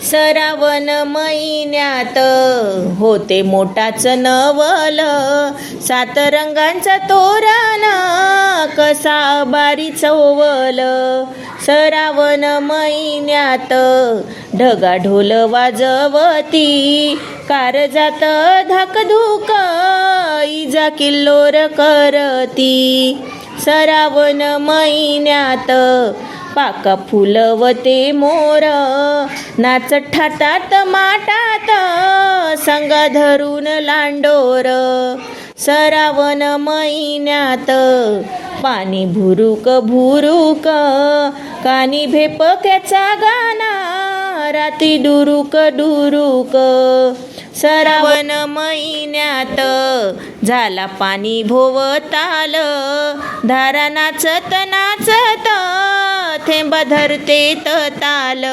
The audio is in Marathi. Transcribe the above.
श्रावण महिन्यात होते मोठाच नवल, 7 रंगांचा तोरण कसा बारी चवल. श्रावण महिन्यात ढगा ढोल वाजवती, कारजात धाकधूक इजा किल्लोर करती. श्रावण महिन्यात पाका फुलवते मोर, नाच ठातात माटात संगा धरून लांडोर. श्रावण महिन्यात पाणी भुरुक भुरुक, कानी भेपक्याचा गाणा राती डुरुक डुरुक. श्रावण महिन्यात झाला पाणी भोवताल, धारा नाचत नाचत थेंब धरते ताल.